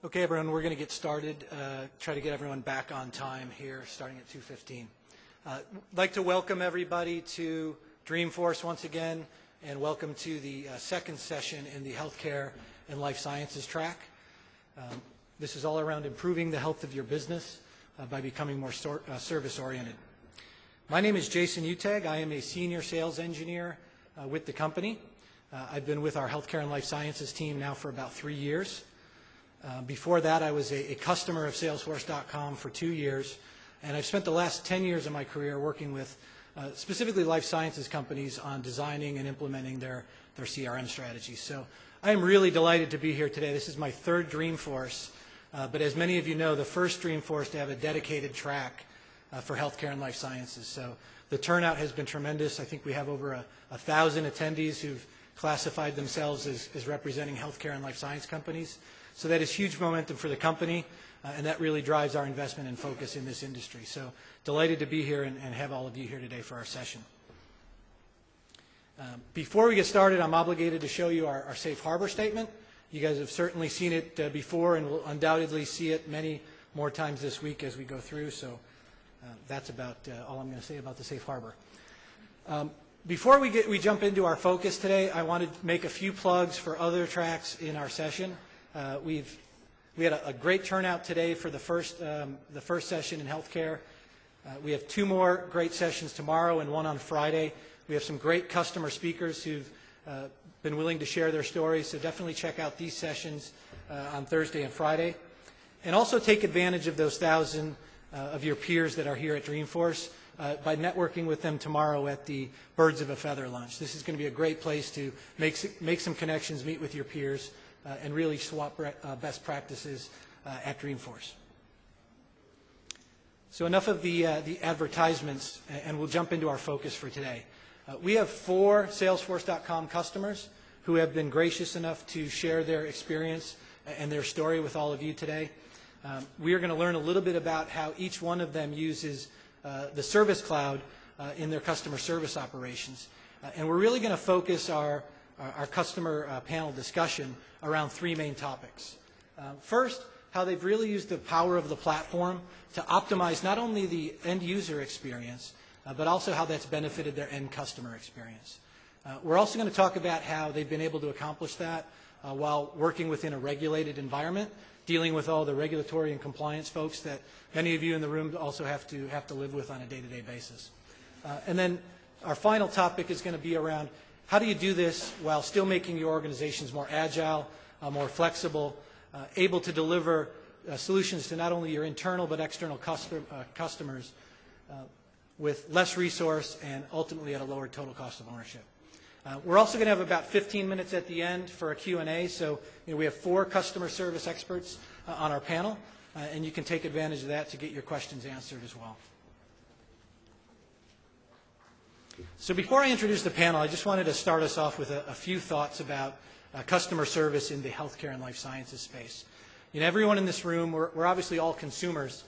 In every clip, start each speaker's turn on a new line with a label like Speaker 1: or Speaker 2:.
Speaker 1: Okay, everyone, we're going to get started. Try to get everyone back on time here, starting at 2:15. I'd like to welcome everybody to Dreamforce once again, and welcome to the second session in the Healthcare and Life Sciences track. This is all around improving the health of your business by becoming more service-oriented. My name is Jason Utag. I am a senior sales engineer with the company. I've been with our Healthcare and Life Sciences team now for about 3 years. Before that, I was a customer of Salesforce.com for 2 years, and I've spent the last 10 years of my career working with specifically life sciences companies on designing and implementing their CRM strategies. So I am really delighted to be here today. This is my third Dreamforce, but as many of you know, the first Dreamforce to have a dedicated track for healthcare and life sciences. So the turnout has been tremendous. I think we have over 1,000 attendees who've classified themselves as representing healthcare and life science companies. So that is huge momentum for the company, and that really drives our investment and focus in this industry. So delighted to be here and have all of you here today for our session. Before we get started, I'm obligated to show you our safe harbor statement. You guys have certainly seen it before and will undoubtedly see it many more times this week as we go through. So that's about all I'm going to say about the safe harbor. Before we jump into our focus today, I wanted to make a few plugs for other tracks in our session. We had a great turnout today for the first session in healthcare. We have 2 more great sessions tomorrow and 1 on Friday. We have some great customer speakers who've been willing to share their stories, so definitely check out these sessions on Thursday and Friday. And also take advantage of those 1,000 of your peers that are here at Dreamforce by networking with them tomorrow at the Birds of a Feather lunch. This is going to be a great place to make some connections, meet with your peers, and really swap best practices at Dreamforce. So enough of the advertisements, and we'll jump into our focus for today. We have 4 Salesforce.com customers who have been gracious enough to share their experience and their story with all of you today. We are going to learn a little bit about how each one of them uses the Service Cloud in their customer service operations. And we're really going to focus our customer panel discussion around 3 main topics. First, how they've really used the power of the platform to optimize not only the end user experience, but also how that's benefited their end customer experience. We're also going to talk about how they've been able to accomplish that while working within a regulated environment, dealing with all the regulatory and compliance folks that many of you in the room also have to live with on a day-to-day basis. And then our final topic is going to be around how do you do this while still making your organizations more agile, more flexible, able to deliver solutions to not only your internal but external customers with less resource and ultimately at a lower total cost of ownership. We're also going to have about 15 minutes at the end for a Q&A. So we have 4 customer service experts on our panel, and you can take advantage of that to get your questions answered as well. So before I introduce the panel, I just wanted to start us off with a few thoughts about customer service in the healthcare and life sciences space. Everyone in this room, we're obviously all consumers,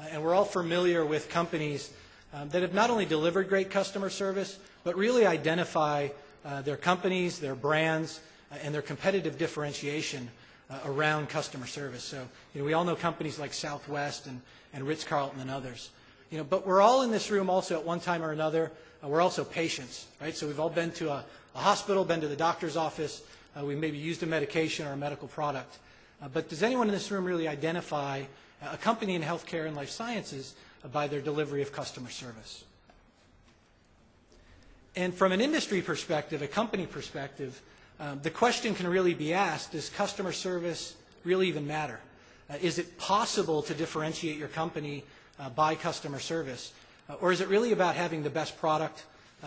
Speaker 1: and we're all familiar with companies that have not only delivered great customer service, but really identify their companies, their brands, and their competitive differentiation around customer service. So we all know companies like Southwest and Ritz-Carlton and others. But we're all in this room also at one time or another. We're also patients, right? So we've all been to a hospital, been to the doctor's office. We maybe used a medication or a medical product. But does anyone in this room really identify a company in healthcare and life sciences by their delivery of customer service? And from an industry perspective, a company perspective, the question can really be asked, does customer service really even matter? Is it possible to differentiate your company by customer service? Or is it really about having the best product,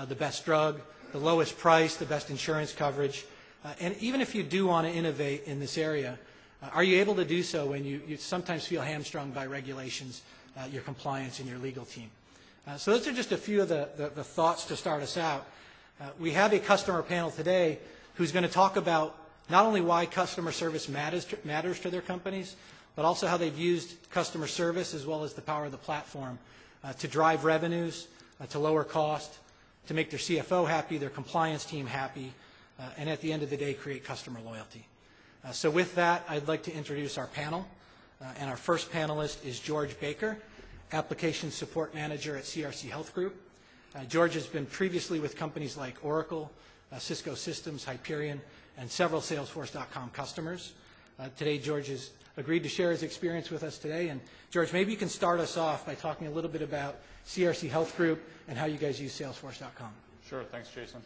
Speaker 1: the best drug, the lowest price, the best insurance coverage? And even if you do want to innovate in this area, are you able to do so when you sometimes feel hamstrung by regulations, your compliance, and your legal team? So those are just a few of the thoughts to start us out. We have a customer panel today who's going to talk about not only why customer service matters to their companies, but also how they've used customer service as well as the power of the platform to drive revenues, to lower cost, to make their CFO happy, their compliance team happy, and at the end of the day, create customer loyalty. So with that, I'd like to introduce our panel. And our first panelist is George Baker, Application Support Manager at CRC Health Group. George has been previously with companies like Oracle, Cisco Systems, Hyperion, and several Salesforce.com customers. Today, George has agreed to share his experience with us today. And George, maybe you can start us off by talking a little bit about CRC Health Group and how you guys use Salesforce.com.
Speaker 2: Sure, thanks, Jason.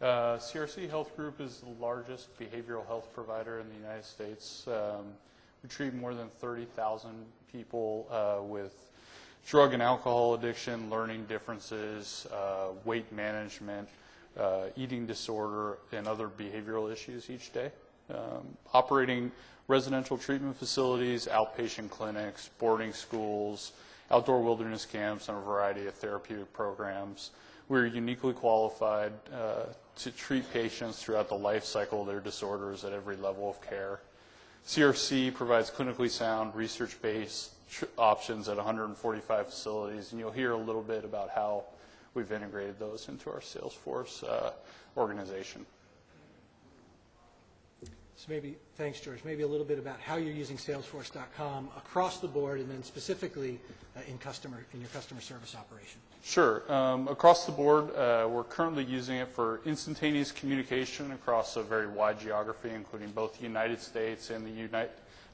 Speaker 2: CRC Health Group is the largest behavioral health provider in the United States. We treat more than 30,000 people with drug and alcohol addiction, learning differences, weight management, eating disorder, and other behavioral issues each day. Operating residential treatment facilities, outpatient clinics, boarding schools, outdoor wilderness camps, and a variety of therapeutic programs. We're uniquely qualified to treat patients throughout the life cycle of their disorders at every level of care. CRC provides clinically sound, research-based options at 145 facilities, and you'll hear a little bit about how we've integrated those into our Salesforce organization.
Speaker 1: So maybe, thanks, George, maybe a little bit about how you're using Salesforce.com across the board and then specifically in your customer service operation.
Speaker 2: Sure. Across the board, we're currently using it for instantaneous communication across a very wide geography, including both the United States and the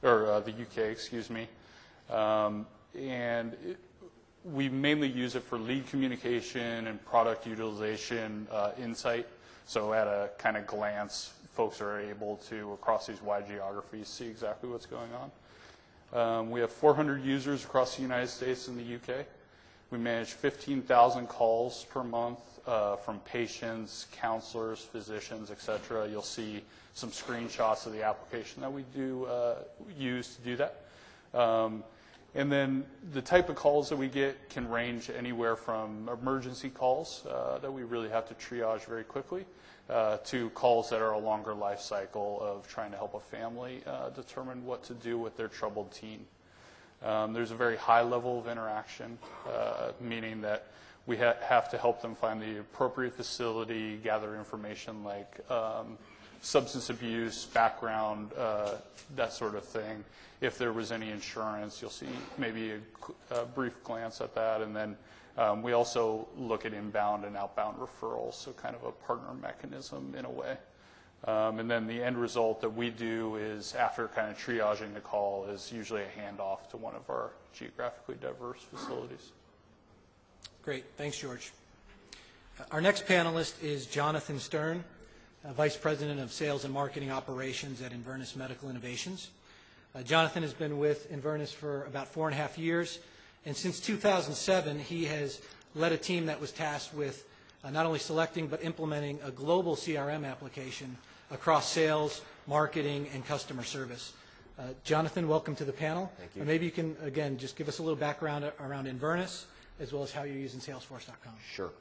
Speaker 2: UK, excuse me. We mainly use it for lead communication and product utilization insight. So at a kind of glance, folks are able to, across these wide geographies, see exactly what's going on. We have 400 users across the United States and the UK. We manage 15,000 calls per month from patients, counselors, physicians, et cetera. You'll see some screenshots of the application that we do use to do that. And then the type of calls that we get can range anywhere from emergency calls that we really have to triage very quickly to calls that are a longer life cycle of trying to help a family determine what to do with their troubled teen. There's a very high level of interaction, meaning that we have to help them find the appropriate facility, gather information like substance abuse, background, that sort of thing. If there was any insurance, you'll see maybe a brief glance at that. And then we also look at inbound and outbound referrals, so kind of a partner mechanism in a way. And then the end result that we do is, after kind of triaging the call, is usually a handoff to one of our geographically diverse facilities.
Speaker 1: Great. Thanks, George. Our next panelist is Jonathan Stern, Vice President of Sales and Marketing Operations at Inverness Medical Innovations. Jonathan has been with Inverness for about 4.5 years, and since 2007, he has led a team that was tasked with not only selecting but implementing a global CRM application across sales, marketing, and customer service. Jonathan, welcome to the panel.
Speaker 3: Thank you.
Speaker 1: Maybe you can, again, just give us a little background around Inverness, as well as how you're using Salesforce.com.
Speaker 3: Sure.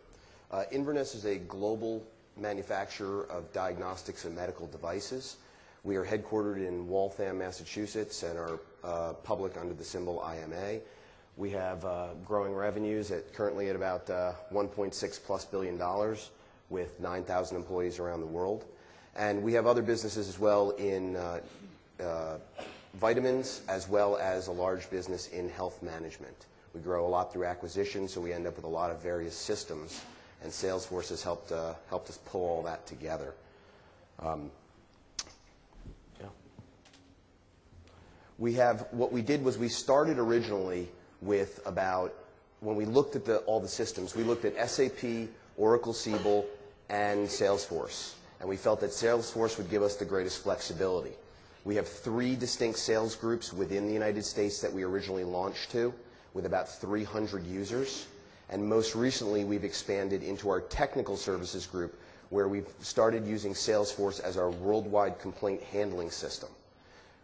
Speaker 3: Inverness is a global manufacturer of diagnostics and medical devices. We are headquartered in Waltham, Massachusetts, and are public under the symbol IMA. We have growing revenues currently at about $1.6+ billion with 9,000 employees around the world. And we have other businesses as well in vitamins, as well as a large business in health management. We grow a lot through acquisition, so we end up with a lot of various systems, and Salesforce has helped us pull all that together. What we did was we started originally with when we looked at all the systems, we looked at SAP, Oracle Siebel, and Salesforce. And we felt that Salesforce would give us the greatest flexibility. We have 3 distinct sales groups within the United States that we originally launched to, with about 300 users. And most recently, we've expanded into our technical services group, where we've started using Salesforce as our worldwide complaint handling system.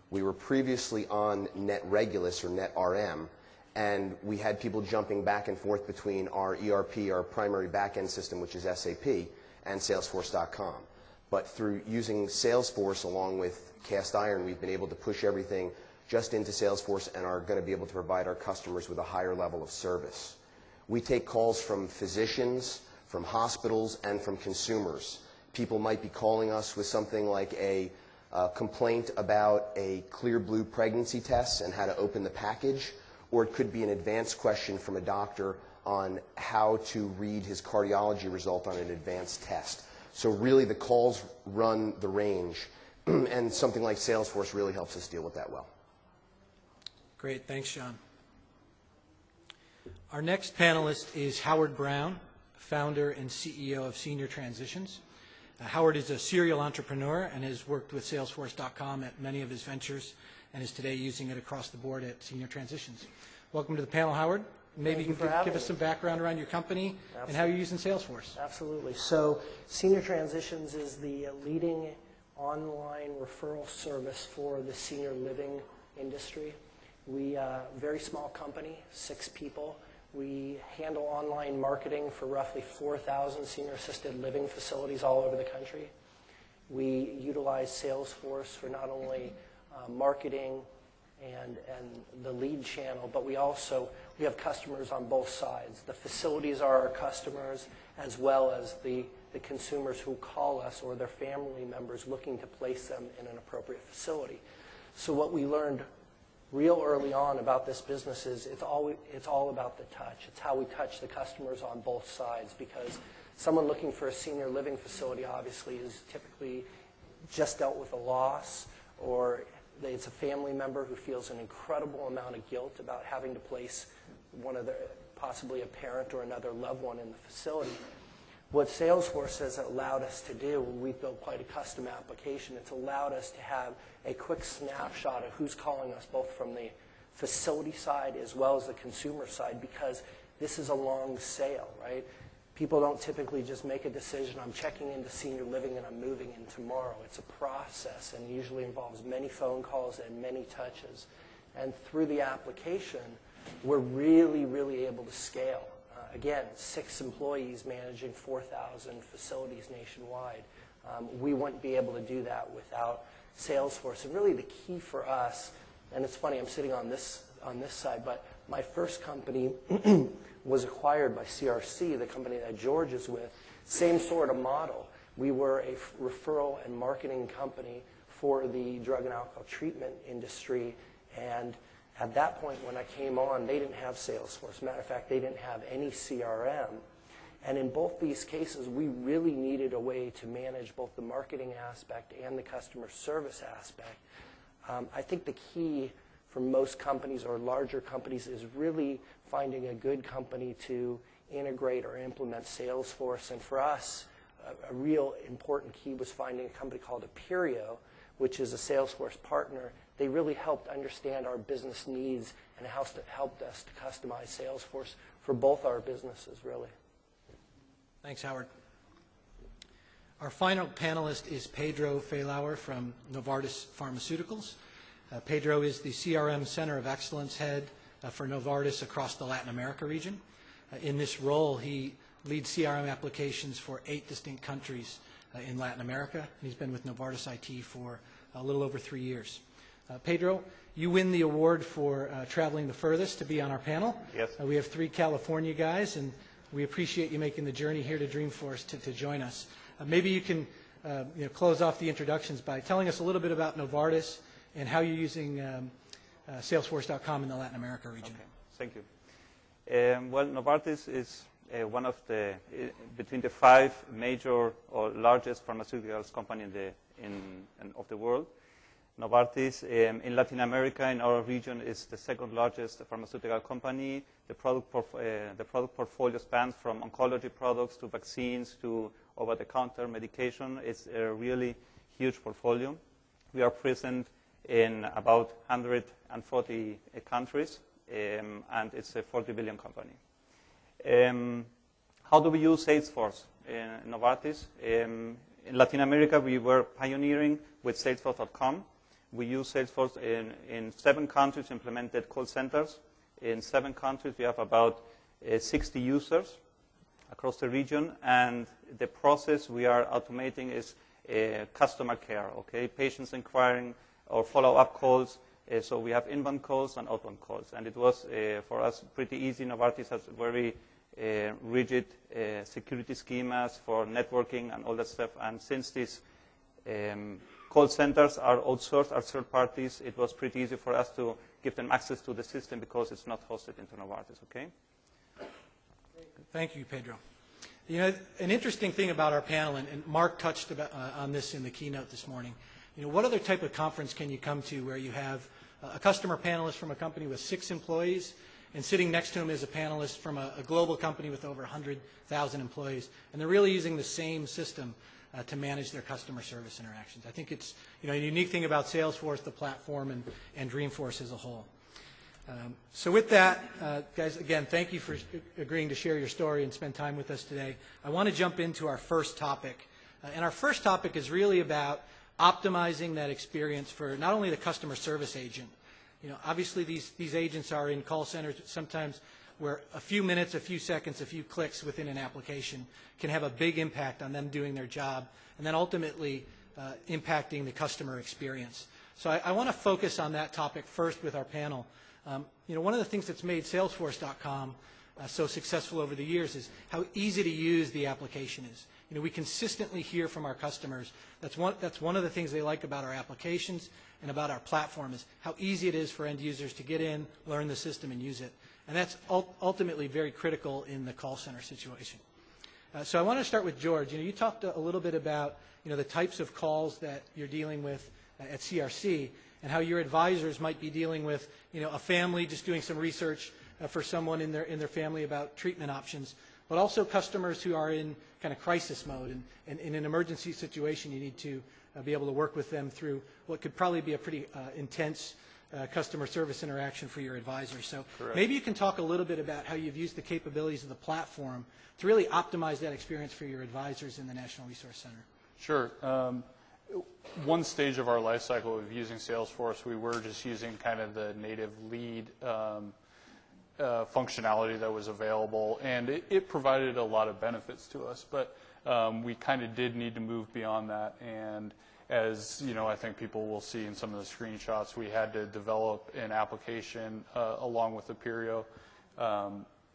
Speaker 3: We were previously on NetRegulus or NetRM, and we had people jumping back and forth between our ERP, our primary back-end system, which is SAP, and Salesforce.com. But through using Salesforce along with Cast Iron, we've been able to push everything just into Salesforce and are going to be able to provide our customers with a higher level of service. We take calls from physicians, from hospitals, and from consumers. People might be calling us with something like a complaint about a clear blue pregnancy test and how to open the package, or it could be an advanced question from a doctor on how to read his cardiology result on an advanced test. So really the calls run the range, and something like Salesforce really helps us deal with that well.
Speaker 1: Great, thanks, John. Our next panelist is Howard Brown, founder and CEO of Senior Transitions. Howard is a serial entrepreneur and has worked with Salesforce.com at many of his ventures and is today using it across the board at Senior Transitions. Welcome to the panel, Howard. Maybe you can give us some background around your company and how you're using Salesforce.
Speaker 4: Absolutely. So Senior Transitions is the leading online referral service for the senior living industry. We are a very small company, 6 people. We handle online marketing for roughly 4,000 senior assisted living facilities all over the country. We utilize Salesforce for not only marketing and the lead channel, but we have customers on both sides. The facilities are our customers, as well as the consumers who call us or their family members looking to place them in an appropriate facility. So what we learned real early on about this business is it's all about the touch. It's how we touch the customers on both sides, because someone looking for a senior living facility obviously is typically just dealt with a loss, or it's a family member who feels an incredible amount of guilt about having to place possibly a parent or another loved one in the facility. What Salesforce has allowed us to do, we've built quite a custom application, it's allowed us to have a quick snapshot of who's calling us, both from the facility side as well as the consumer side, because this is a long sale, right? People don't typically just make a decision, I'm checking into senior living and I'm moving in tomorrow. It's a process and usually involves many phone calls and many touches. And through the application, we're really, really able to scale. Again, 6 employees managing 4,000 facilities nationwide. We wouldn't be able to do that without Salesforce. And really the key for us, and it's funny, I'm sitting on this side, but my first company was acquired by CRC, the company that George is with. Same sort of model. We were a referral and marketing company for the drug and alcohol treatment industry, and at that point when I came on, they didn't have Salesforce. Matter of fact, they didn't have any CRM. And in both these cases, we really needed a way to manage both the marketing aspect and the customer service aspect. I think the key for most companies or larger companies is really finding a good company to integrate or implement Salesforce. And for us, a real important key was finding a company called Aperio, which is a Salesforce partner. They really helped understand our business needs and helped us to customize Salesforce for both our businesses, really.
Speaker 1: Thanks, Howard. Our final panelist is Pedro Feilauer from Novartis Pharmaceuticals. Pedro is the CRM Center of Excellence head for Novartis across the Latin America region. In this role, he leads CRM applications for 8 distinct countries in Latin America. And he's been with Novartis IT for a little over 3 years. Pedro, you win the award for traveling the furthest to be on our panel.
Speaker 5: Yes.
Speaker 1: We have 3 California guys, and we appreciate you making the journey here to Dreamforce to join us. Maybe you can close off the introductions by telling us a little bit about Novartis and how you're using Salesforce.com in the Latin America region.
Speaker 5: Okay. Thank you. Well, Novartis is one of between the 5 major or largest pharmaceuticals company of the world. Novartis in Latin America, in our region, is the 2nd largest pharmaceutical company. The product portfolio spans from oncology products to vaccines to over-the-counter medication. It's a really huge portfolio. We are present in about 140 countries, and it's a 40 billion company. How do we use Salesforce in Novartis? In Latin America, we were pioneering with Salesforce.com. We use Salesforce in 7 countries, implemented call centers. In 7 countries, we have about 60 users across the region, and the process we are automating is customer care, okay? Patients inquiring or follow-up calls. So we have inbound calls and outbound calls. And it was, for us, pretty easy. Novartis has very rigid security schemas for networking and all that stuff. And since these call centers are outsourced, are third parties. It was pretty easy for us to give them access to the system because it's not hosted into Novartis, okay?
Speaker 1: Thank you, Pedro. You know, an interesting thing about our panel, and Mark touched on this in the keynote this morning, you know, what other type of conference can you come to where you have a customer panelist from a company with 6 employees, and sitting next to him is a panelist from a global company with over 100,000 employees, and they're really using the same system to manage their customer service interactions. I think it's, you know, a unique thing about Salesforce, the platform, and Dreamforce as a whole. So with that, guys, again, thank you for agreeing to share your story and spend time with us today. I want to jump into our first topic. And our first topic is really about optimizing that experience for not only the customer service agent. You know, obviously these agents are in call centers sometimes where a few minutes, a few seconds, a few clicks within an application can have a big impact on them doing their job, and then ultimately impacting the customer experience. So I want to focus on that topic first with our panel. You know, one of the things that's made Salesforce.com so successful over the years is how easy to use the application is. You know, we consistently hear from our customers that's one of the things they like about our applications and about our platform is how easy it is for end users to get in, learn the system, and use it. And that's ultimately very critical in the call center situation. So I want to start with George. You know, you talked a little bit about, you know, the types of calls that you're dealing with at CRC, and how your advisors might be dealing with, you know, a family just doing some research for someone in their family about treatment options, but also customers who are in kind of crisis mode, and in an emergency situation you need to be able to work with them through what could probably be a pretty intense customer service interaction for your advisors. So
Speaker 2: Correct.
Speaker 1: Maybe you can talk a little bit about how you've used the capabilities of the platform to really optimize that experience for your advisors in the National Resource Center.
Speaker 2: Sure. One stage of our life cycle of using Salesforce, we were just using kind of the native lead functionality that was available, and it provided a lot of benefits to us, but we kind of did need to move beyond that, and as you know, I think people will see in some of the screenshots, we had to develop an application along with Aperio,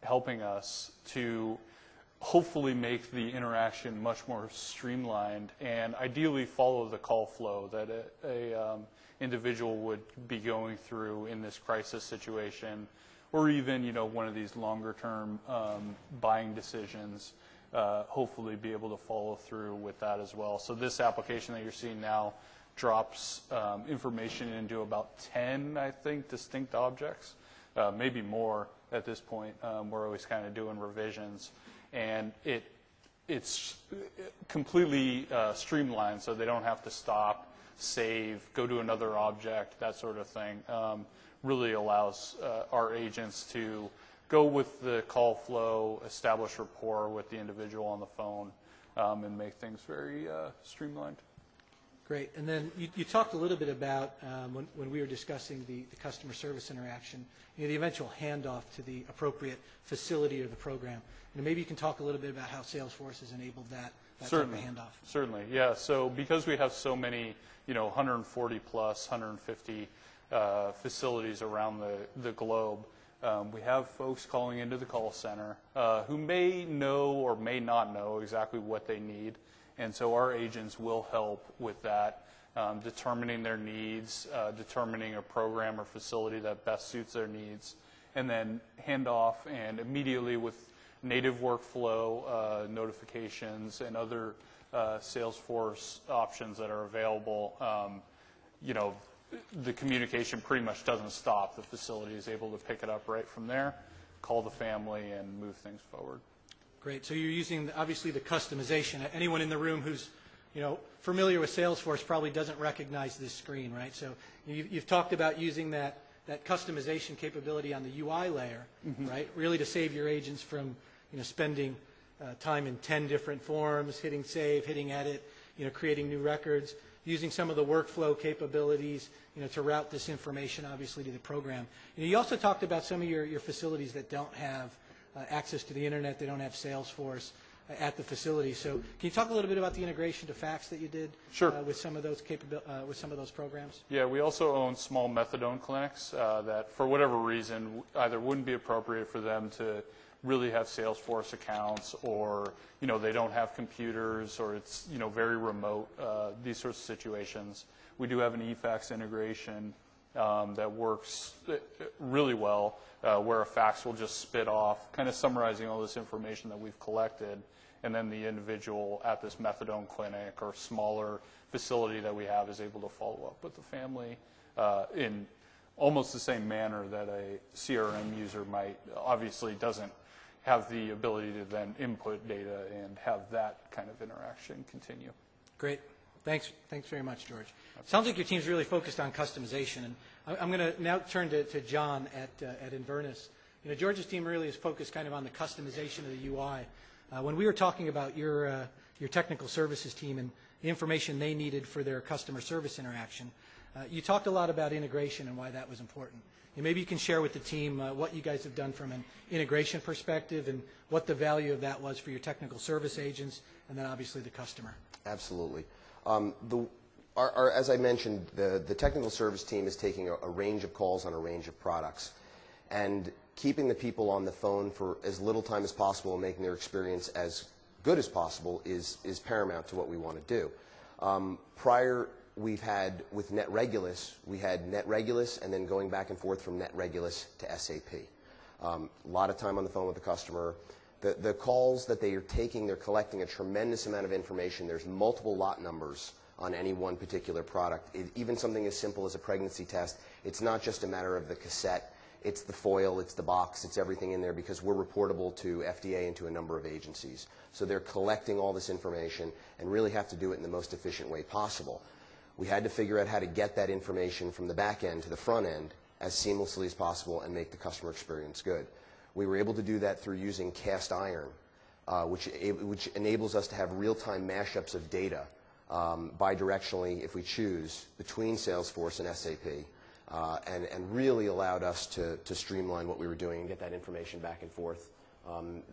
Speaker 2: helping us to hopefully make the interaction much more streamlined and ideally follow the call flow that a individual would be going through in this crisis situation, or even, you know, one of these longer term buying decisions, hopefully be able to follow through with that as well. So this application that you're seeing now drops information into about 10, I think, distinct objects, maybe more at this point. We're always kind of doing revisions. And it's completely streamlined, so they don't have to stop, save, go to another object, that sort of thing. Really allows our agents to go with the call flow, establish rapport with the individual on the phone, and make things very streamlined.
Speaker 1: Great. And then you talked a little bit about, when we were discussing the customer service interaction, you know, the eventual handoff to the appropriate facility or the program. And maybe you can talk a little bit about how Salesforce has enabled that
Speaker 2: Certainly.
Speaker 1: type of handoff.
Speaker 2: Certainly, yeah. So because we have so many, you know, 140 plus, 150 facilities around the globe, we have folks calling into the call center who may know or may not know exactly what they need. And so our agents will help with that, determining their needs, determining a program or facility that best suits their needs, and then hand off, and immediately with native workflow notifications and other Salesforce options that are available, you know, the communication pretty much doesn't stop. The facility is able to pick it up right from there, call the family, and move things forward.
Speaker 1: Great. So you're using, obviously, the customization. Anyone in the room who's, you know, familiar with Salesforce probably doesn't recognize this screen, right? So you've talked about using that customization capability on the UI layer, right? Really to save your agents from, you know, spending time in 10 different forms, hitting save, hitting edit, you know, creating new records, using some of the workflow capabilities, you know, to route this information, obviously, to the program. You know, you also talked about some of your facilities that don't have access to the internet, they don't have Salesforce at the facility. So can you talk a little bit about the integration to fax that you did
Speaker 2: Sure.
Speaker 1: With some of those with some of those programs?
Speaker 2: Yeah, we also own small methadone clinics that, for whatever reason, either wouldn't be appropriate for them to really have Salesforce accounts, or they don't have computers, or it's very remote, these sorts of situations. We do have an eFax integration that works really well, where a fax will just spit off, kind of summarizing all this information that we've collected, and then the individual at this methadone clinic or smaller facility that we have is able to follow up with the family in almost the same manner that a CRM user might. Obviously doesn't have the ability to then input data and have that kind of interaction continue.
Speaker 1: Great. Thanks very much, George. Sounds like your team's really focused on customization. And I'm going to now turn to John at Inverness. George's team really is focused kind of on the customization of the UI. When we were talking about your technical services team and the information they needed for their customer service interaction, you talked a lot about integration and why that was important. And maybe you can share with the team what you guys have done from an integration perspective and what the value of that was for your technical service agents and then obviously the customer.
Speaker 3: Absolutely. As I mentioned, the technical service team is taking a range of calls on a range of products. And keeping the people on the phone for as little time as possible and making their experience as good as possible is paramount to what we want to do. Prior, we've had, with NetRegulus, we had NetRegulus and then going back and forth from NetRegulus to SAP. A lot of time on the phone with the customer. The calls that they are taking, they're collecting a tremendous amount of information. There's multiple lot numbers on any one particular product. Even something as simple as a pregnancy test, it's not just a matter of the cassette. It's the foil, it's the box, it's everything in there because we're reportable to FDA and to a number of agencies. So they're collecting all this information and really have to do it in the most efficient way possible. We had to figure out how to get that information from the back end to the front end as seamlessly as possible and make the customer experience good. We were able to do that through using cast iron, which enables us to have real-time mashups of data bidirectionally, if we choose, between Salesforce and SAP, and really allowed us to streamline what we were doing and get that information back and forth.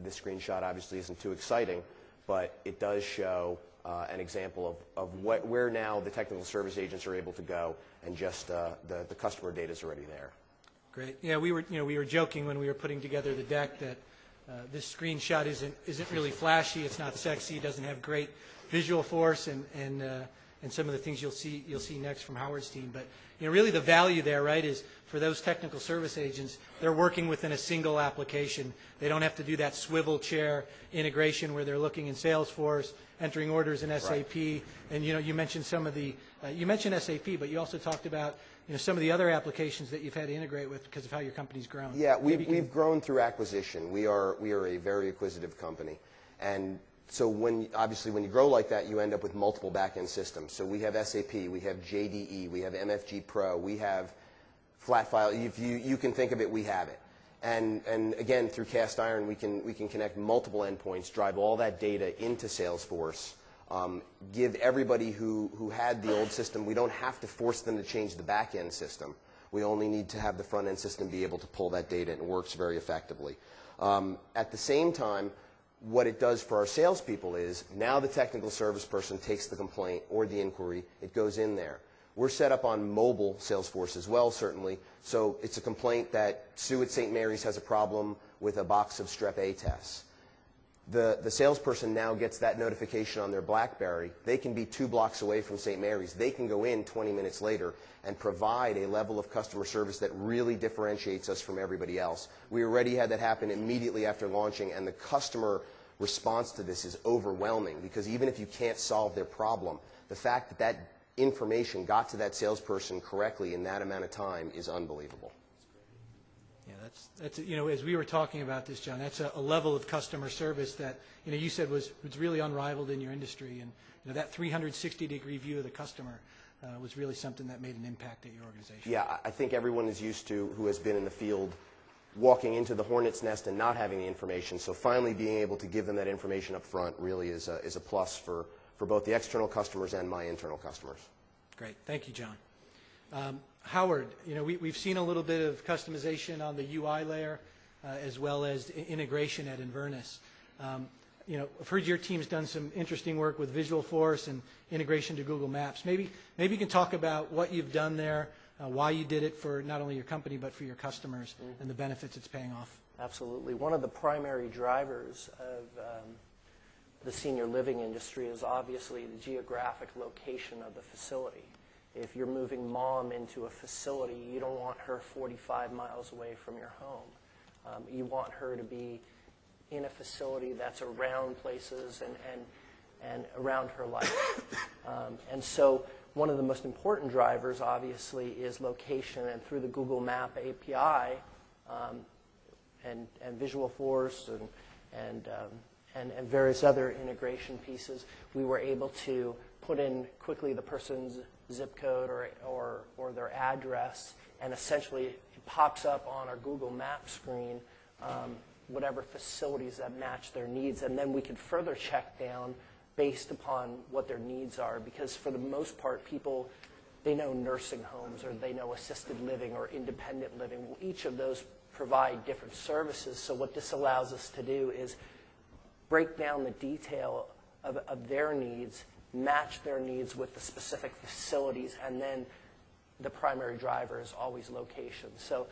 Speaker 3: This screenshot obviously isn't too exciting, but it does show an example of where now the technical service agents are able to go, and just the customer data is already there.
Speaker 1: Great. Yeah, we were joking when we were putting together the deck that this screenshot isn't really flashy. It's not sexy. It doesn't have great visual force and some of the things you'll see next from Howard's team. But really the value there, right, is for those technical service agents, they're working within a single application. They don't have to do that swivel chair integration where they're looking in Salesforce, entering orders in SAP. Right. And you mentioned some of the you mentioned SAP, but you also talked about some of the other applications that you've had to integrate with because of how your company's grown.
Speaker 3: Yeah, we've grown through acquisition. We are a very acquisitive company, and so obviously when you grow like that, you end up with multiple back-end systems. So we have SAP, we have JDE, we have MFG Pro, we have flat file. If you can think of it, we have it. And again, through cast iron, we can connect multiple endpoints, drive all that data into Salesforce, give everybody who had the old system, we don't have to force them to change the back-end system. We only need to have the front-end system be able to pull that data, and it works very effectively. At the same time, what it does for our salespeople is now the technical service person takes the complaint or the inquiry, it goes in there. We're set up on mobile Salesforce as well, certainly. So it's a complaint that Sue at St. Mary's has a problem with a box of Strep A tests. The salesperson now gets that notification on their BlackBerry. They can be 2 blocks away from St. Mary's. They can go in 20 minutes later and provide a level of customer service that really differentiates us from everybody else. We already had that happen immediately after launching, and the customer response to this is overwhelming because even if you can't solve their problem, the fact that that information got to that salesperson correctly in that amount of time is unbelievable.
Speaker 1: Yeah, that's as we were talking about this, John, that's a level of customer service that you said was really unrivaled in your industry, and that 360-degree view of the customer was really something that made an impact at your organization.
Speaker 3: Yeah, I think everyone is used to, who has been in the field, walking into the hornet's nest and not having the information. So finally being able to give them that information up front really is a plus for both the external customers and my internal customers.
Speaker 1: Great. Thank you, John. Howard, we've seen a little bit of customization on the UI layer as well as integration at Inverness. I've heard your team's done some interesting work with Visualforce and integration to Google Maps. Maybe you can talk about what you've done there, why you did it for not only your company but for your customers and the benefits it's paying off.
Speaker 4: Absolutely. One of the primary drivers of the senior living industry is obviously the geographic location of the facility. If you're moving mom into a facility, you don't want her 45 miles away from your home. You want her to be in a facility that's around places and around her life. And so one of the most important drivers, obviously, is location. And through the Google Map API and Visualforce and various other integration pieces, we were able to put in quickly the person's zip code or their address, and essentially it pops up on our Google Map screen whatever facilities that match their needs, and then we can further check down based upon what their needs are, because for the most part, people, they know nursing homes or they know assisted living or independent living. Well, each of those provide different services, so what this allows us to do is break down the detail of their needs, match their needs with the specific facilities, and then the primary driver is always location. So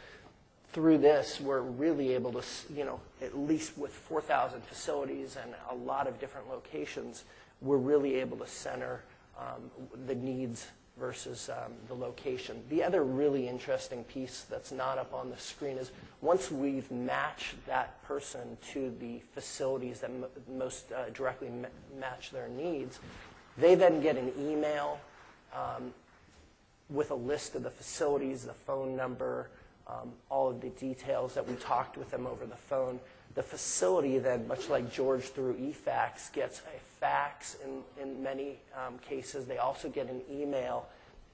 Speaker 4: through this, we're really able to, at least with 4,000 facilities and a lot of different locations, we're really able to center the needs versus the location. The other really interesting piece that's not up on the screen is once we've matched that person to the facilities that most directly match their needs, they then get an email with a list of the facilities, the phone number, all of the details that we talked with them over the phone. The facility then, much like George through eFax, gets a fax in many cases. They also get an email.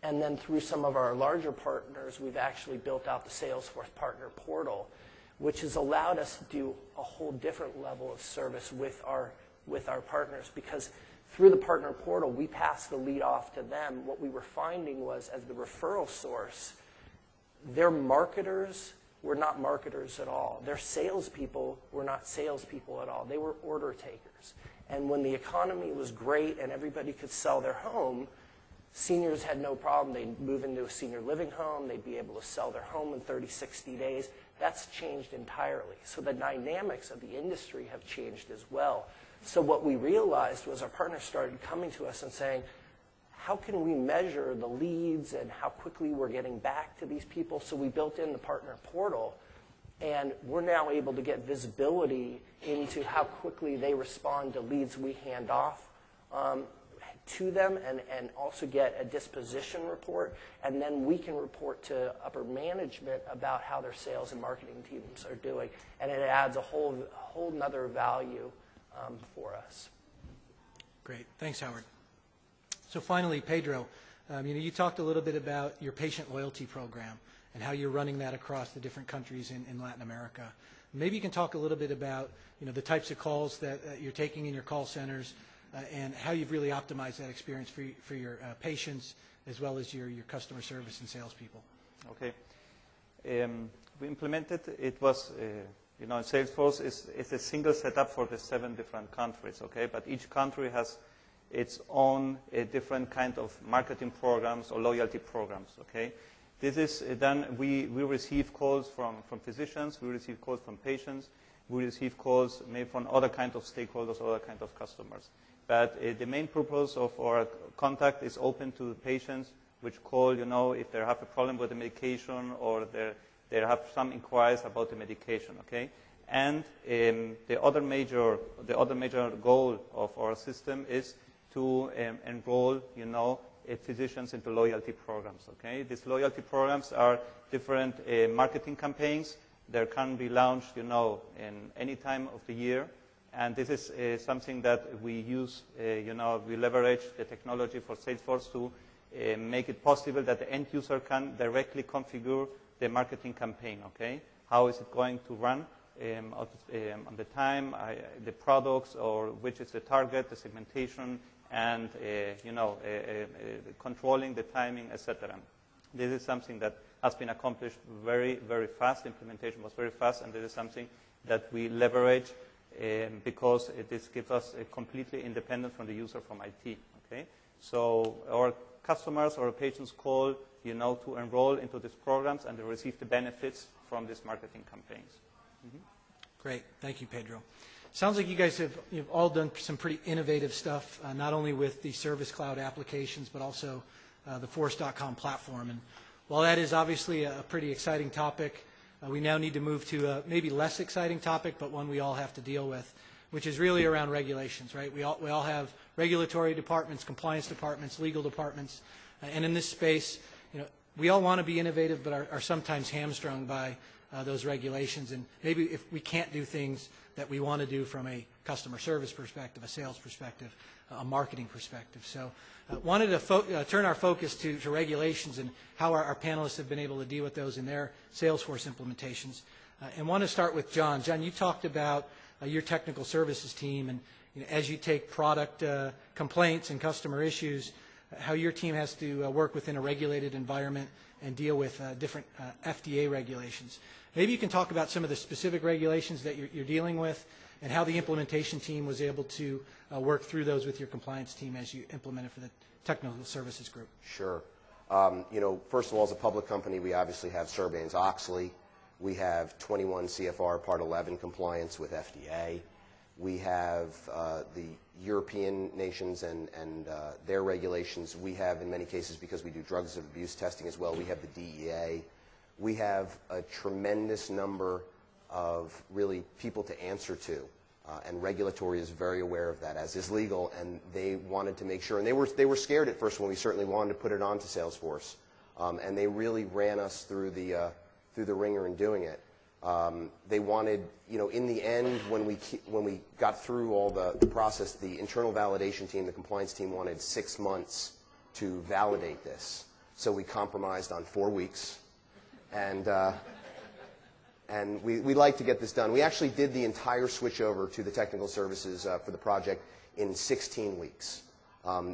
Speaker 4: And then through some of our larger partners, we've actually built out the Salesforce Partner Portal, which has allowed us to do a whole different level of service with our partners, because through the Partner Portal, we pass the lead off to them. What we were finding was, as the referral source, their marketers were not marketers at all. Their salespeople were not salespeople at all. They were order takers. And when the economy was great and everybody could sell their home, seniors had no problem. They'd move into a senior living home. They'd be able to sell their home in 30, 60 days. That's changed entirely. So the dynamics of the industry have changed as well. So what we realized was our partners started coming to us and saying, how can we measure the leads and how quickly we're getting back to these people? So we built in the Partner Portal, and we're now able to get visibility into how quickly they respond to leads we hand off to them, and also get a disposition report, and then we can report to upper management about how their sales and marketing teams are doing, and it adds a whole nother value for us.
Speaker 1: Great. Thanks, Howard. So finally, Pedro, you talked a little bit about your patient loyalty program and how you're running that across the different countries in Latin America. Maybe you can talk a little bit about the types of calls that you're taking in your call centers and how you've really optimized that experience for your patients as well as your customer service and salespeople.
Speaker 5: Okay. We implemented, it was, Salesforce is a single setup for the 7 different countries, okay? But each country has its own different kind of marketing programs or loyalty programs, okay? This is done, we receive calls from physicians, we receive calls from patients, we receive calls maybe from other kind of stakeholders, other kind of customers. But the main purpose of our contact is open to patients which call, if they have a problem with the medication or they have some inquiries about the medication, okay? And the other major goal of our system is to enroll, physicians into loyalty programs, okay? These loyalty programs are different marketing campaigns. They can be launched, in any time of the year. And this is something that we use, we leverage the technology for Salesforce to make it possible that the end user can directly configure the marketing campaign, okay? How is it going to run on the time, the products, or which is the target, the segmentation, and controlling the timing, etc. This is something that has been accomplished very, very fast. Implementation was very fast, and this is something that we leverage because this gives us a completely independent from the user from IT. Okay, so our customers or patients call to enroll into these programs and to receive the benefits from these marketing campaigns.
Speaker 1: Great. Thank you, Pedro. Sounds like you guys have you've all done some pretty innovative stuff, not only with the Service Cloud applications, but also the Force.com platform. And while that is obviously a pretty exciting topic, we now need to move to a maybe less exciting topic, but one we all have to deal with, which is really around regulations, right? We all have regulatory departments, compliance departments, legal departments, and in this space, we all want to be innovative, but are sometimes hamstrung by those regulations, and maybe if we can't do things that we want to do from a customer service perspective, a sales perspective, a marketing perspective. So wanted to turn our focus to regulations and how our panelists have been able to deal with those in their Salesforce implementations. And want to start with John. John, you talked about your technical services team, and as you take product complaints and customer issues, how your team has to work within a regulated environment and deal with different FDA regulations. Maybe you can talk about some of the specific regulations that you're dealing with and how the implementation team was able to work through those with your compliance team as you implement it for the technical services group.
Speaker 3: Sure. First of all, as a public company, we obviously have Sarbanes-Oxley. We have 21 CFR Part 11 compliance with FDA. We have the European nations and their regulations. We have, in many cases, because we do drugs of abuse testing as well, we have the DEA. We have a tremendous number of really people to answer to, and regulatory is very aware of that, as is legal, and they wanted to make sure, and they were scared at first when we certainly wanted to put it onto Salesforce, and they really ran us through the ringer in doing it. They wanted, in the end, when we got through all the process, the internal validation team, the compliance team wanted 6 months to validate this. So we compromised on 4 weeks, and we like to get this done. We actually did the entire switch over to the technical services for the project in 16 weeks.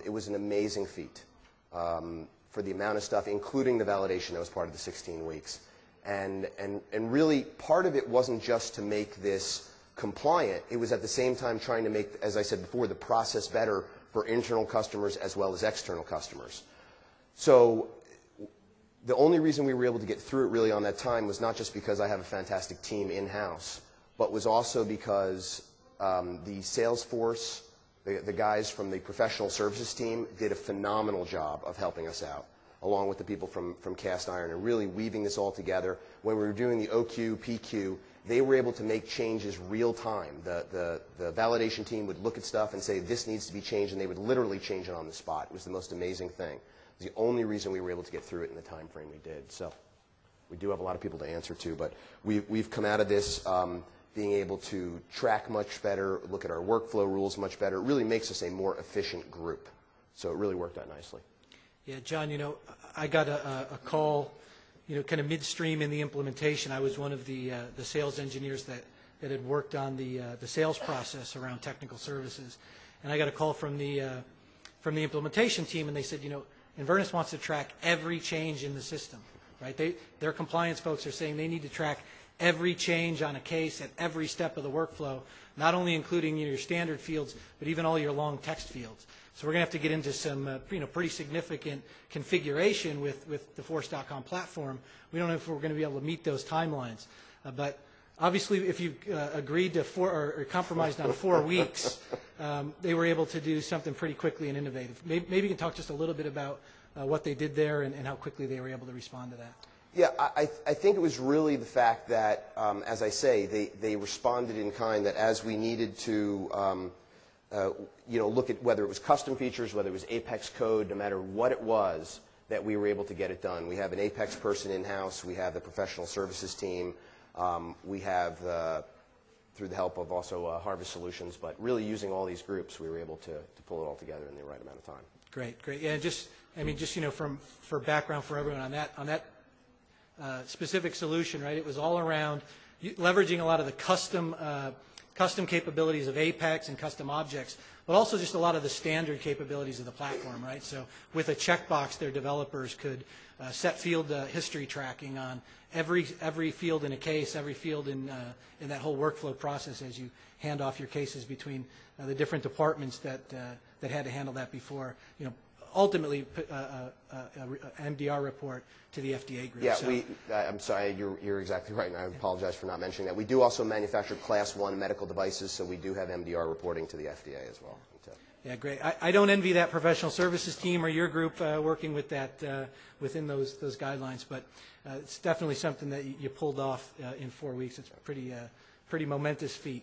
Speaker 3: It was an amazing feat for the amount of stuff, including the validation that was part of the 16 weeks. And really, part of it wasn't just to make this compliant. It was at the same time trying to make, as I said before, the process better for internal customers as well as external customers. So the only reason we were able to get through it really on that time was not just because I have a fantastic team in-house, but was also because the Salesforce, the guys from the professional services team did a phenomenal job of helping us out, along with the people from Cast Iron, and really weaving this all together. When we were doing the OQ, PQ, they were able to make changes real time. The validation team would look at stuff and say, this needs to be changed, and they would literally change it on the spot. It was the most amazing thing. It was the only reason we were able to get through it in the time frame we did. So we do have a lot of people to answer to, but we've come out of this being able to track much better, look at our workflow rules much better. It really makes us a more efficient group. So it really worked out nicely.
Speaker 1: Yeah, John, I got a call, kind of midstream in the implementation. I was one of the sales engineers that had worked on the sales process around technical services. And I got a call from the implementation team, and they said, Inverness wants to track every change in the system, right? Their compliance folks are saying they need to track every change on a case at every step of the workflow, not only including your standard fields, but even all your long text fields. So we're going to have to get into some pretty significant configuration with the Force.com platform. We don't know if we're going to be able to meet those timelines. But obviously, if you agreed to or compromised on 4 weeks, they were able to do something pretty quickly and innovative. Maybe you can talk just a little bit about what they did there and how quickly they were able to respond to that.
Speaker 3: Yeah, I think it was really the fact that, as I say, they responded in kind, that as we needed to look at whether it was custom features, whether it was Apex code, no matter what it was, that we were able to get it done. We have an Apex person in-house. We have the professional services team. We have, through the help of also Harvest Solutions, but really using all these groups, we were able to pull it all together in the right amount of time. Great.
Speaker 1: Yeah, for background for everyone on that specific solution, right? It was all around leveraging a lot of the custom capabilities of Apex and custom objects, but also just a lot of the standard capabilities of the platform, right? So with a checkbox, their developers could set field history tracking on every field in a case, every field in that whole workflow process as you hand off your cases between the different departments that had to handle that before. ultimately an MDR report to the FDA group.
Speaker 3: Yeah,
Speaker 1: So,
Speaker 3: I'm sorry, you're exactly right, and I apologize for not mentioning that. We do also manufacture Class 1 medical devices, so we do have MDR reporting to the FDA as well.
Speaker 1: yeah, great. I don't envy that professional services team or your group working with that within those guidelines, but it's definitely something that you pulled off in 4 weeks. It's a pretty momentous feat.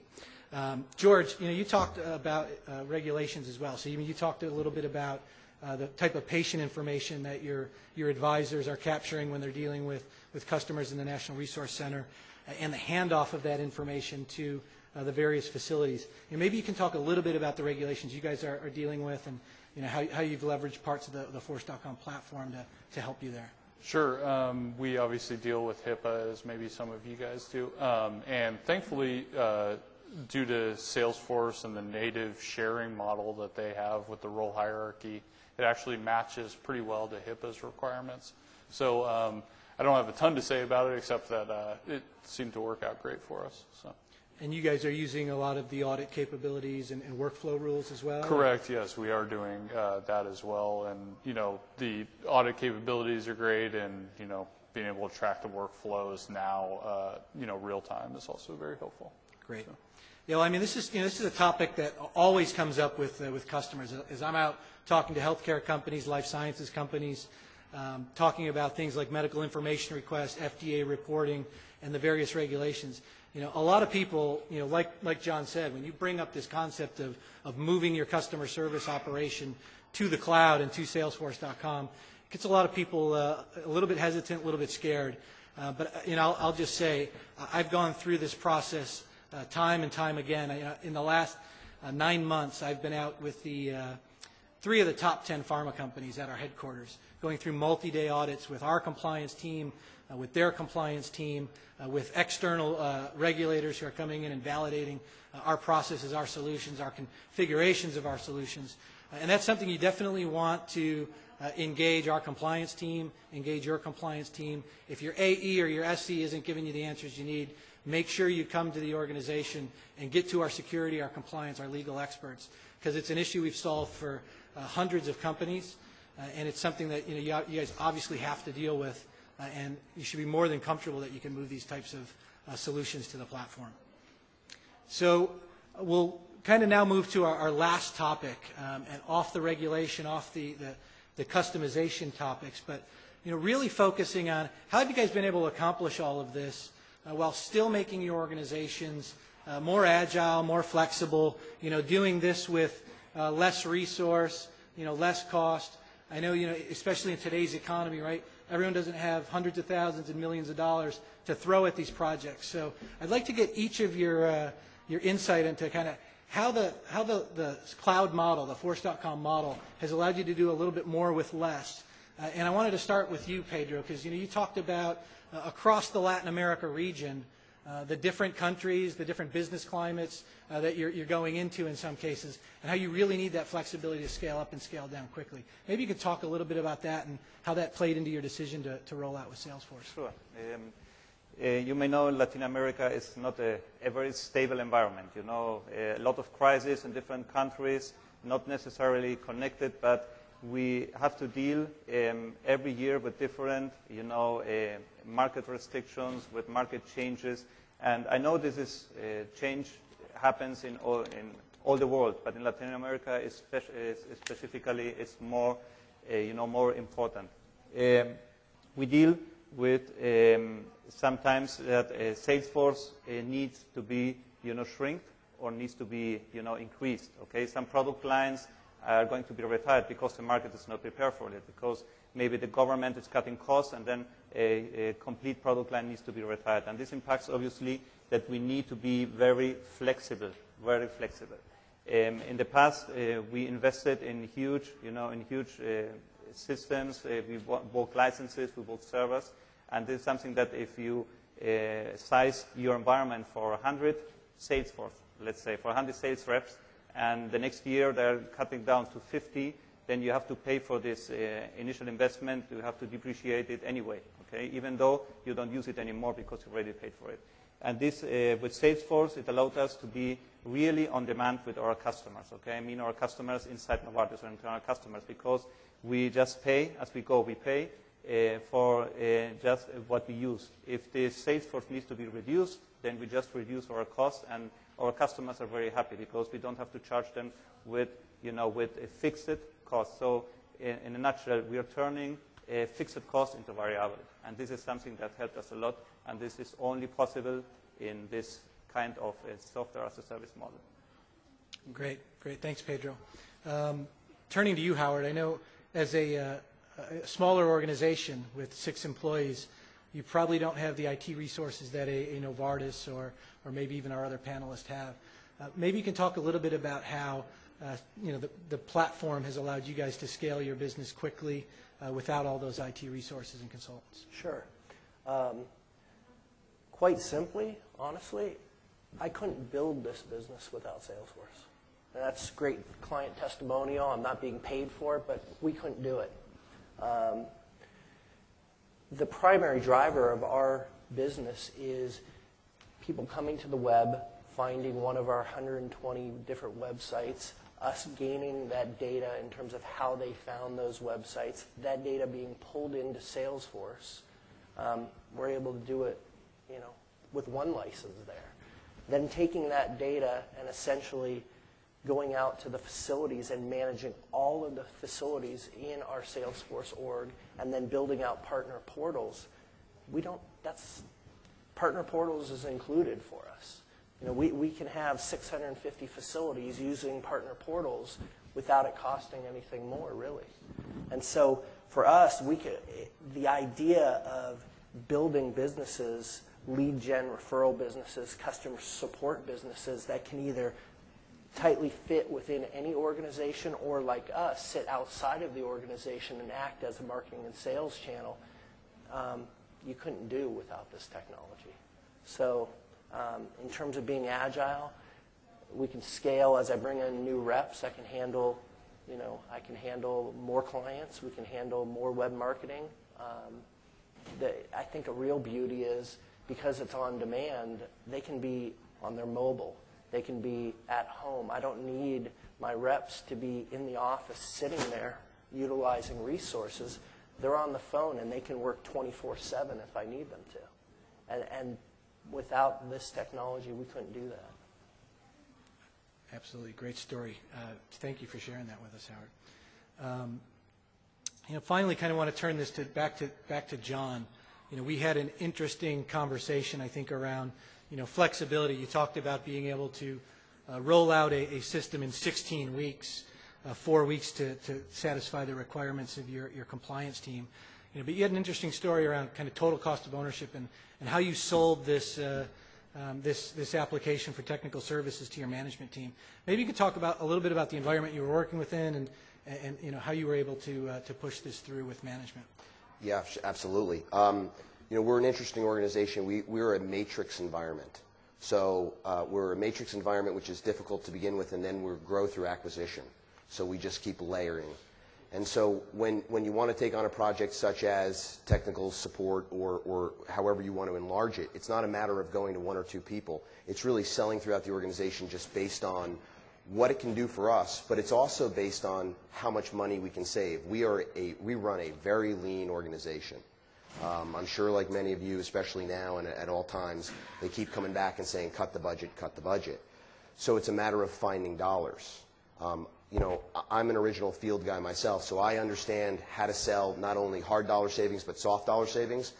Speaker 1: George, you talked about regulations as well. So you talked a little bit about the type of patient information that your advisors are capturing when they're dealing with customers in the National Resource Center, and the handoff of that information to the various facilities. Maybe you can talk a little bit about the regulations you guys are dealing with, and how you've leveraged parts of the Force.com platform to help you there.
Speaker 2: Sure. We obviously deal with HIPAA, as maybe some of you guys do. And thankfully, due to Salesforce and the native sharing model that they have with the role hierarchy, it actually matches pretty well to HIPAA's requirements. So I don't have a ton to say about it, except that it seemed to work out great for us. So.
Speaker 1: And you guys are using a lot of the audit capabilities and workflow rules as well?
Speaker 2: Correct, yes. We are doing that as well. And, the audit capabilities are great, and, being able to track the workflows now, real time is also very helpful.
Speaker 1: Great. So. Yeah, well, this is a topic that always comes up with customers. As I'm out talking to healthcare companies, life sciences companies, talking about things like medical information requests, FDA reporting, and the various regulations. A lot of people, like John said, when you bring up this concept of moving your customer service operation to the cloud and to Salesforce.com, it gets a lot of people a little bit hesitant, a little bit scared. But I'll just say I've gone through this process time and time again. In the last 9 months, I've been out with the 3 of the top 10 pharma companies at our headquarters, going through multi-day audits with our compliance team, with their compliance team, with external regulators who are coming in and validating our processes, our solutions, our configurations of our solutions. And that's something you definitely want to engage our compliance team, engage your compliance team. If your AE or your SC isn't giving you the answers you need, make sure you come to the organization and get to our security, our compliance, our legal experts, because it's an issue we've solved for hundreds of companies, and it's something that you guys obviously have to deal with. And you should be more than comfortable that you can move these types of solutions to the platform. So we'll kind of now move to our last topic, and off the regulation, off the customization topics, but really focusing on how have you guys been able to accomplish all of this while still making your organizations more agile, more flexible, doing this with less resource, less cost. I know, especially in today's economy, right? Everyone doesn't have hundreds of thousands and millions of dollars to throw at these projects. So I'd like to get each of your insight into kind of how the cloud model, the Force.com model, has allowed you to do a little bit more with less. And I wanted to start with you, Pedro, because you talked about across the Latin America region, the different countries, the different business climates that you're going into in some cases, and how you really need that flexibility to scale up and scale down quickly. Maybe you could talk a little bit about that and how that played into your decision to roll out with Salesforce.
Speaker 5: Sure. You may know Latin America is not a very stable environment. A lot of crises in different countries, not necessarily connected, but we have to deal every year with different, market restrictions, with market changes. And I know this is change happens in all the world, but in Latin America, specifically, it's more, more important. We deal with sometimes that Salesforce needs to be, shrink or needs to be, increased. Okay, some product lines are going to be retired because the market is not prepared for it, because maybe the government is cutting costs, and then a complete product line needs to be retired. And this impacts, obviously, that we need to be very flexible, very flexible. In the past, we invested in huge, systems. We bought licenses, we bought servers, and this is something that if you size your environment for 100 Salesforce, let's say, for 100 sales reps, and the next year they're cutting down to 50, then you have to pay for this initial investment. You have to depreciate it anyway, okay? Even though you don't use it anymore because you already paid for it. And this, with Salesforce, it allowed us to be really on demand with our customers, okay? I mean our customers inside Novartis or internal customers, because we just pay as we go. We pay for just what we use. If the sales force needs to be reduced, then we just reduce our costs, and our customers are very happy because we don't have to charge them with, with a fixed cost. So in a nutshell, we are turning a fixed cost into variable. And this is something that helped us a lot, and this is only possible in this kind of software as a service model.
Speaker 1: Great, great. Thanks, Pedro. Turning to you, Howard, I know as a smaller organization with 6 employees, you probably don't have the IT resources that a Novartis or maybe even our other panelists have. Maybe you can talk a little bit about how the platform has allowed you guys to scale your business quickly without all those IT resources and consultants.
Speaker 4: Sure. Quite simply, honestly, I couldn't build this business without Salesforce. And that's great client testimonial. I'm not being paid for it, but we couldn't do it. The primary driver of our business is people coming to the web, finding one of our 120 different websites, us gaining that data in terms of how they found those websites, that data being pulled into Salesforce. We're able to do it, with one license there. Then taking that data and essentially going out to the facilities and managing all of the facilities in our Salesforce org, and then building out partner portals. Partner portals is included for us. We can have 650 facilities using partner portals without it costing anything more, really. And so for us, the idea of building businesses, lead gen referral businesses, customer support businesses that can either tightly fit within any organization or, like us, sit outside of the organization and act as a marketing and sales channel, you couldn't do without this technology. So in terms of being agile, we can scale as I bring in new reps. I can handle more clients. We can handle more web marketing. I think a real beauty is because it's on demand, they can be on their mobile. They can be at home. I don't need my reps to be in the office sitting there utilizing resources. They're on the phone and they can work 24/7 if I need them to. And without this technology, we couldn't do that.
Speaker 1: Absolutely. Great story. Thank you for sharing that with us, Howard. Finally, kind of want to turn this back to John. We had an interesting conversation, I think, around flexibility. You talked about being able to roll out a system in 16 weeks, 4 weeks to satisfy the requirements of your compliance team. But you had an interesting story around kind of total cost of ownership and how you sold this application for technical services to your management team. Maybe you could talk about a little bit about the environment you were working within and how you were able to push this through with management.
Speaker 3: Yeah, absolutely. We're an interesting organization. We're a matrix environment. So we're a matrix environment, which is difficult to begin with, and then we grow through acquisition. So we just keep layering. And so when you want to take on a project such as technical support or however you want to enlarge it, it's not a matter of going to 1 or 2 people. It's really selling throughout the organization just based on what it can do for us, but it's also based on how much money we can save. We run a very lean organization. I'm sure, like many of you, especially now and at all times, they keep coming back and saying, cut the budget, cut the budget. So it's a matter of finding dollars. I'm an original field guy myself, so I understand how to sell not only hard dollar savings, but soft dollar savings.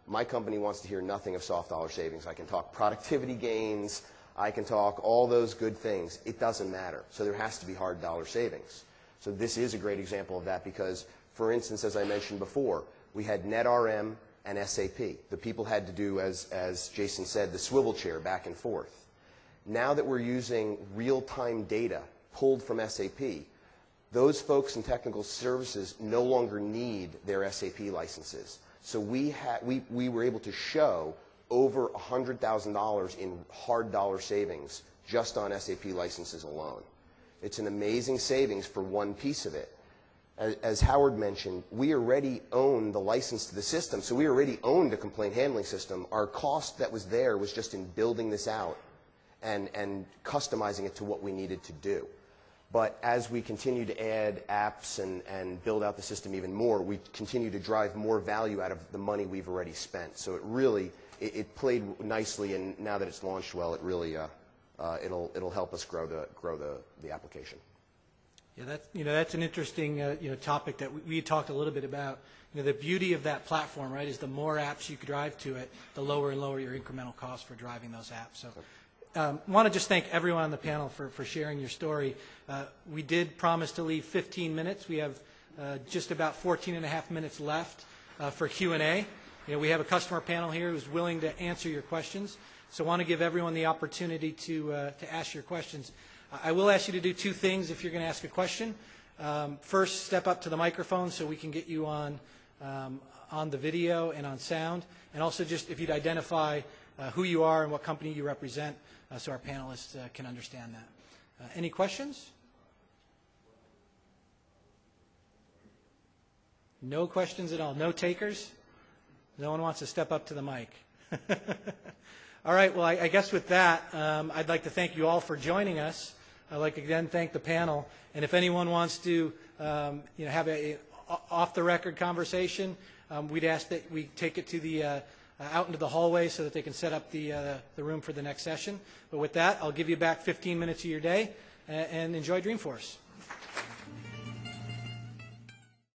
Speaker 3: My company wants to hear nothing of soft dollar savings. I can talk productivity gains. I can talk all those good things. It doesn't matter. So there has to be hard dollar savings. So this is a great example of that because, for instance, as I mentioned before, we had NetRM and SAP. The people had to do, as Jason said, the swivel chair back and forth. Now that we're using real-time data pulled from SAP, those folks in technical services no longer need their SAP licenses. So we were able to show over $100,000 in hard dollar savings just on SAP licenses alone. It's an amazing savings for one piece of it. As Howard mentioned, we already own the license to the system, so we already owned a complaint handling system. Our cost that was there was just in building this out and customizing it to what we needed to do. But as we continue to add apps and build out the system even more, we continue to drive more value out of the money we've already spent. So it really, it played nicely, and now that it's launched well, it really, it'll help us grow the application.
Speaker 1: Yeah, that's an interesting topic that we talked a little bit about. The beauty of that platform, right, is the more apps you drive to it, the lower and lower your incremental cost for driving those apps. So want to just thank everyone on the panel for sharing your story. We did promise to leave 15 minutes. We have just about 14 and a half minutes left for Q&A. We have a customer panel here who's willing to answer your questions. So I want to give everyone the opportunity to ask your questions. I will ask you to do two things if you're going to ask a question. First, step up to the microphone so we can get you on the video and on sound. And also just if you'd identify who you are and what company you represent so our panelists can understand that. Any questions? No questions at all. No takers? No one wants to step up to the mic. All right, well, I guess with that, I'd like to thank you all for joining us. I'd like to again thank the panel. And if anyone wants to have a off-the-record conversation, we'd ask that we take it to the out into the hallway so that they can set up the room for the next session. But with that, I'll give you back 15 minutes of your day and enjoy Dreamforce.